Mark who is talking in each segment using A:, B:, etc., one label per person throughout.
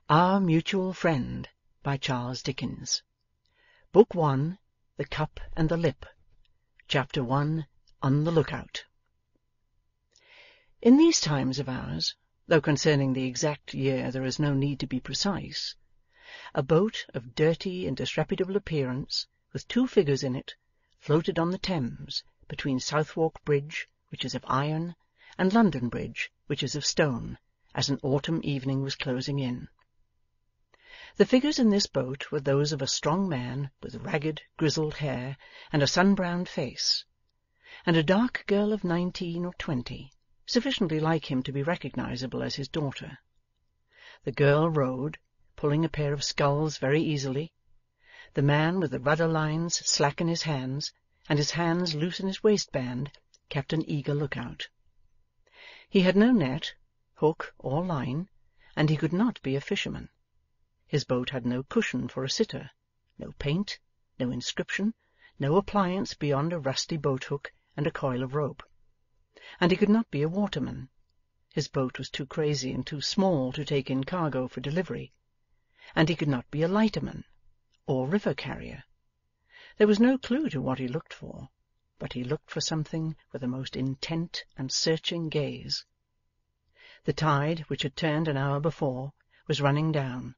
A: Our Mutual Friend by Charles Dickens. Book 1, The Cup and the Lip. Chapter 1, On the Lookout. In these times of ours, though concerning the exact year there is no need to be precise, a boat of dirty and disreputable appearance, with 2 figures in it, floated on the Thames between Southwark Bridge, which is of iron, and London Bridge, which is of stone, as an autumn evening was closing in. The figures in this boat were those of a strong man with ragged, grizzled hair and a sun-browned face, and a dark girl of 19 or 20, sufficiently like him to be recognizable as his daughter. The girl rowed, pulling a pair of sculls very easily. The man with the rudder lines slack in his hands, and his hands loose in his waistband, kept an eager lookout. He had no net, hook, or line, and he could not be a fisherman. His boat had no cushion for a sitter, no paint, no inscription, no appliance beyond a rusty boat-hook and a coil of rope. And he could not be a waterman. His boat was too crazy and too small to take in cargo for delivery. And he could not be a lighterman, or river-carrier. There was no clue to what he looked for, but he looked for something with a most intent and searching gaze. The tide, which had turned an hour before, was running down,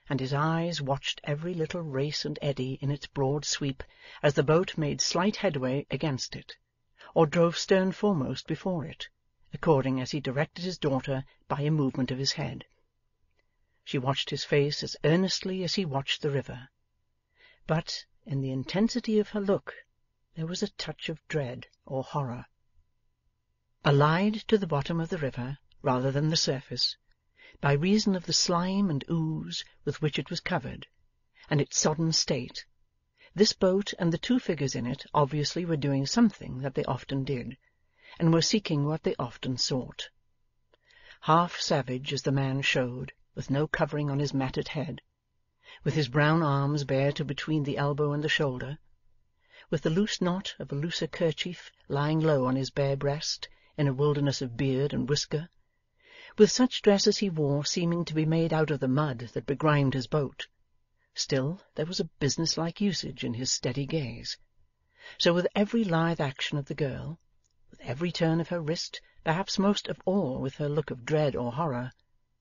A: and his eyes watched every little race and eddy in its broad sweep as the boat made slight headway against it, or drove stern foremost before it, according as he directed his daughter by a movement of his head. She watched his face as earnestly as he watched the river, but in the intensity of her look there was a touch of dread or horror. Allied to the bottom of the river rather than the surface, by reason of the slime and ooze with which it was covered, and its sodden state, this boat and the 2 figures in it obviously were doing something that they often did, and were seeking what they often sought. Half savage as the man showed, with no covering on his matted head, with his brown arms bare to between the elbow and the shoulder, with the loose knot of a looser kerchief lying low on his bare breast in a wilderness of beard and whisker, with such dress as he wore seeming to be made out of the mud that begrimed his boat, still there was a business-like usage in his steady gaze. So with every lithe action of the girl, with every turn of her wrist, perhaps most of all with her look of dread or horror,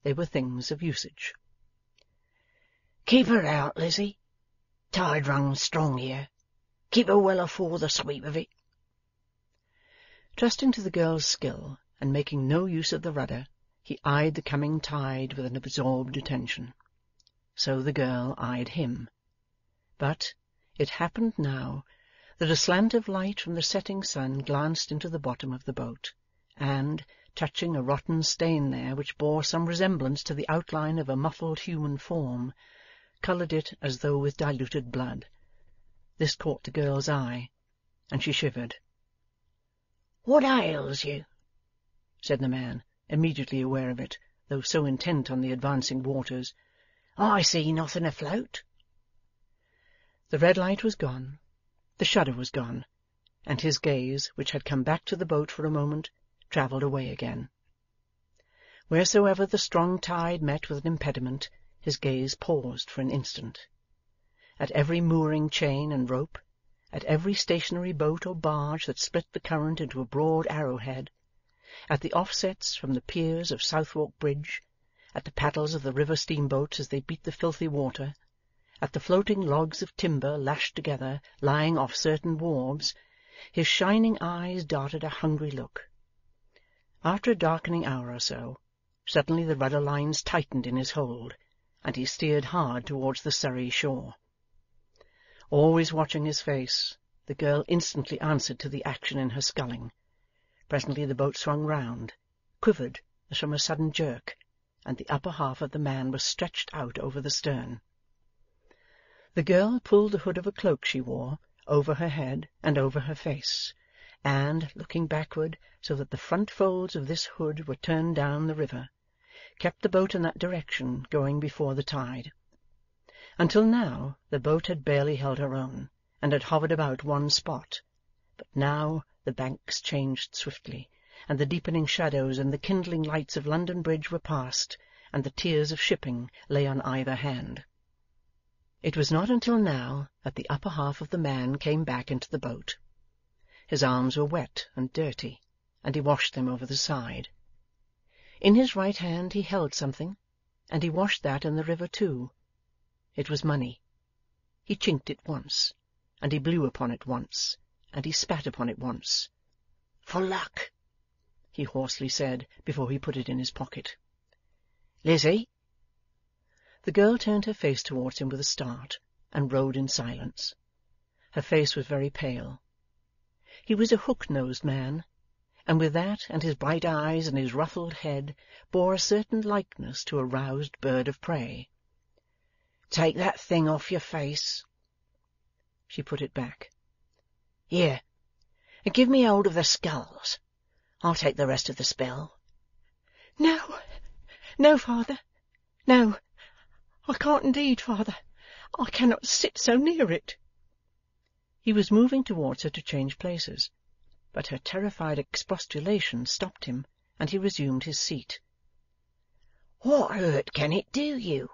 A: they were things of usage. "Keep her out, Lizzie. Tide runs strong here. Keep her well afore the sweep of it." Trusting to the girl's skill, and making no use of the rudder, he eyed the coming tide with an absorbed attention. So the girl eyed him. But it happened now that a slant of light from the setting sun glanced into the bottom of the boat, and, touching a rotten stain there which bore some resemblance to the outline of a muffled human form, coloured it as though with diluted blood. This caught the girl's eye, and she shivered. "What ails you?" said the man, immediately aware of it, though so intent on the advancing waters. "I see nothing afloat." The red light was gone, the shudder was gone, and his gaze, which had come back to the boat for a moment, travelled away again. Wheresoever the strong tide met with an impediment, his gaze paused for an instant. At every mooring chain and rope, at every stationary boat or barge that split the current into a broad arrowhead, at the offsets from the piers of Southwark Bridge, at the paddles of the river steamboats as they beat the filthy water, at the floating logs of timber lashed together lying off certain wharves, his shining eyes darted a hungry look. After a darkening hour or so, suddenly the rudder lines tightened in his hold, and he steered hard towards the Surrey shore. Always watching his face, the girl instantly answered to the action in her sculling. Presently the boat swung round, quivered as from a sudden jerk, and the upper half of the man was stretched out over the stern. The girl pulled the hood of a cloak she wore over her head and over her face, and, looking backward so that the front folds of this hood were turned down the river, kept the boat in that direction, going before the tide. Until now the boat had barely held her own, and had hovered about one spot, but now the banks changed swiftly, and the deepening shadows and the kindling lights of London Bridge were past, and the tiers of shipping lay on either hand. It was not until now that the upper half of the man came back into the boat. His arms were wet and dirty, and he washed them over the side. In his right hand he held something, and he washed that in the river too. It was money. He chinked it once, and he blew upon it once, and he spat upon it once. "For luck," he hoarsely said before he put it in his pocket. "Lizzie?" The girl turned her face towards him with a start, and rowed in silence. Her face was very pale. He was a hook-nosed man, and with that and his bright eyes and his ruffled head bore a certain likeness to a roused bird of prey. "Take that thing off your face." She put it back. "Here, and give me hold of the sculls. I'll take the rest of the spell." "No, no, father, no. I can't indeed, father. I cannot sit so near it." He was moving towards her to change places, but her terrified expostulation stopped him, and he resumed his seat. "What hurt can it do you?"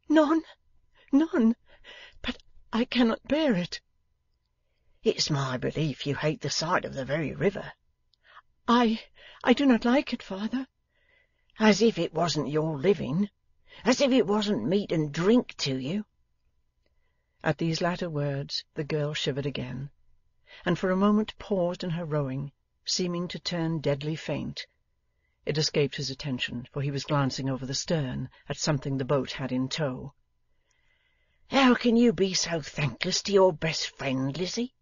A: "None, none. But I cannot bear it." "It's my belief you hate the sight of the very river." I do not like it, father." "As if it wasn't your living. As if it wasn't meat and drink to you." At these latter words the girl shivered again, and for a moment paused in her rowing, seeming to turn deadly faint. It escaped his attention, for he was glancing over the stern at something the boat had in tow. "How can you be so thankless to your best friend, Lizzie?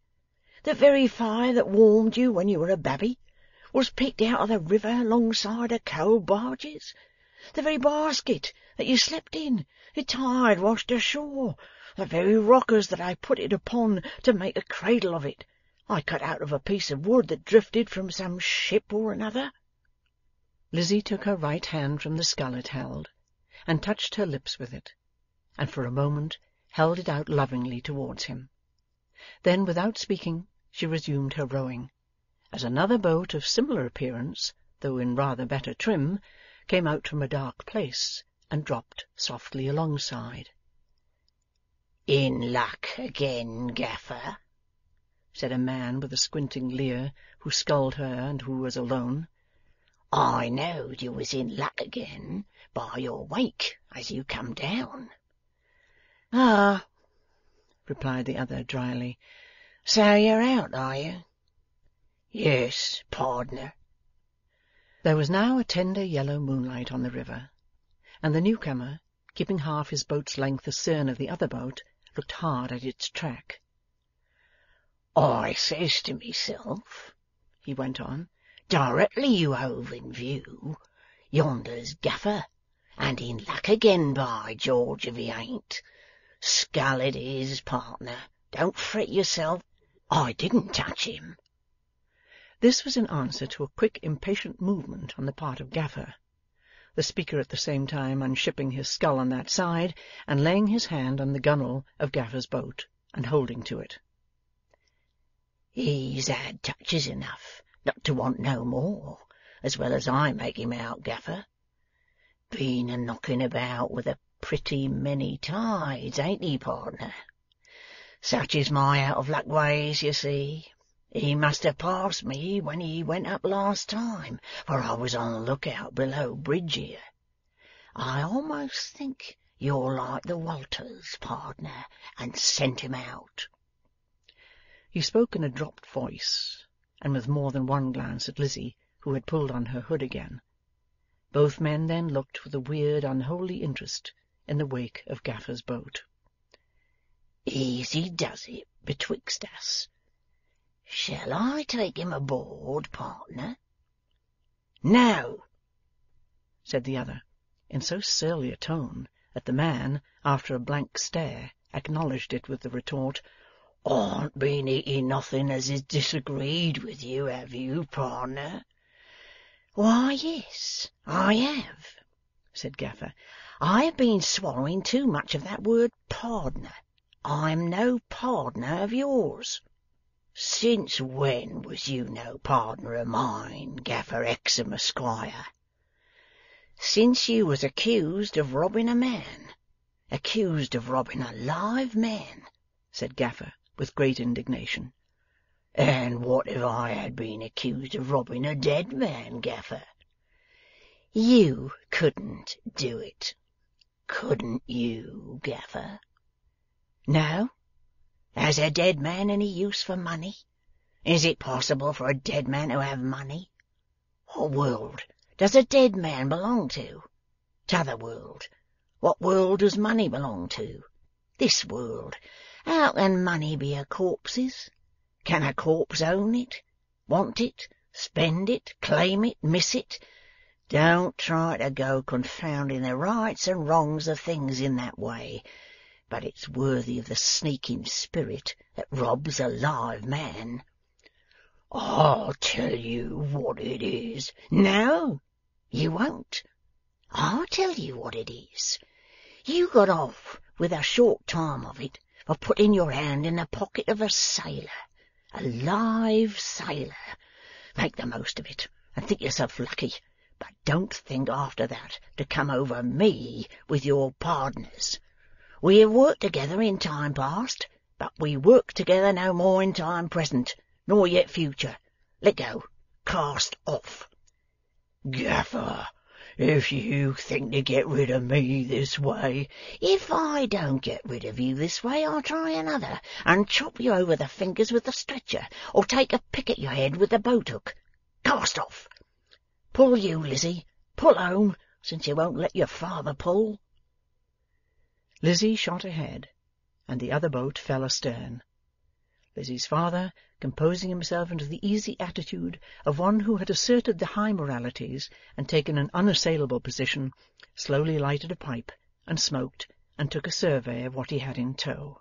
A: The very fire that warmed you when you were a babby was picked out of the river alongside of coal barges. The very basket that you slept in, the tide washed ashore. The very rockers that I put it upon to make a cradle of it, I cut out of a piece of wood that drifted from some ship or another." Lizzie took her right hand from the scull it held, and touched her lips with it, and for a moment held it out lovingly towards him. Then, without speaking, she resumed her rowing, as another boat of similar appearance, though in rather better trim, came out from a dark place, and dropped softly alongside. "In luck again, Gaffer?" said a man with a squinting leer, who sculled her and who was alone. "I knowed you was in luck again, by your wake as you come down." "Ah," replied the other drily. "So you're out, are you?" "Yes, pardner." There was now a tender yellow moonlight on the river, and the newcomer, keeping half his boat's length astern of the other boat, looked hard at its track. "I says to myself," he went on, "directly you hove in view, yonder's Gaffer, and in luck again, by George, if he ain't. Scull it is, partner. Don't fret yourself. I didn't touch him." This was in answer to a quick impatient movement on the part of Gaffer, the speaker at the same time unshipping his scull on that side, and laying his hand on the gunwale of Gaffer's boat, and holding to it. "He's had touches enough not to want no more, as well as I make him out, Gaffer. Been a knocking about with a pretty many tides, ain't he, partner? Such is my out-of-luck ways, you see. He must have passed me when he went up last time, for I was on the look-out below bridge here. I almost think you're like the Walters, partner, and sent him out." He spoke in a dropped voice, and with more than one glance at Lizzie, who had pulled on her hood again. Both men then looked with a weird unholy interest in the wake of Gaffer's boat. "Easy does it betwixt us. Shall I take him aboard, partner?" "No," said the other, in so surly a tone that the man, after a blank stare, acknowledged it with the retort, "Aren't been eating nothing as is disagreed with you, have you, partner?" "Why, yes, I have," said Gaffer. "I have been swallowing too much of that word pardner. I'm no pardner of yours." "Since when was you no pardner of mine, Gaffer Hexam, Esquire?"
B: since you was accused of robbing a man. Accused of robbing a live man,' said Gaffer, with great indignation. 'And what if I had been accused of robbing a dead man, Gaffer?' 'You couldn't do it. Couldn't you, Gaffer? No? Has a dead man any use for money? Is it possible for a dead man to have money? What world does a dead man belong to? T'other world. What world does money belong to? This world. How can money be a corpse's? Can a corpse own it? Want it? Spend it? Claim it? Miss it? Don't try to go confounding the rights and wrongs of things in that way, but it's worthy of the sneaking spirit that robs a live man. I'll tell you what it is. No, you won't. I'll tell you what it is. You got off with a short time of it for putting your hand in the pocket of a sailor, a live sailor. Make the most of it, and think yourself lucky. But don't think after that to come over me with your pardners. We have worked together in time past, but we work together no more in time present, nor yet future. Let go. Cast off. Gaffer, if you think to get rid of me this way— If I don't get rid of you this way, I'll try another, and chop you over the fingers with the stretcher, or take a pick at your head with the boat-hook. Cast off. Pull you, Lizzie. Pull home, since you won't let your father pull.
A: Lizzie shot ahead, and the other boat fell astern. Lizzie's father, composing himself into the easy attitude of one who had asserted the high moralities and taken an unassailable position, slowly lighted a pipe, and smoked, and took a survey of what he had in tow.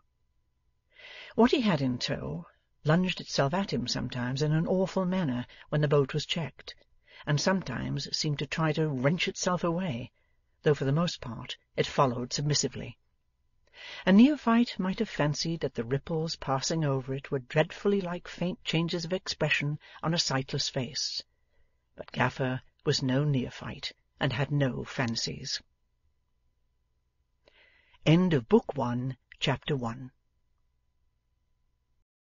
A: What he had in tow lunged itself at him sometimes in an awful manner when the boat was checked, and sometimes seemed to try to wrench itself away, though for the most part it followed submissively. A neophyte might have fancied that the ripples passing over it were dreadfully like faint changes of expression on a sightless face. But Gaffer was no neophyte, and had no fancies. End of Book 1, Chapter 1.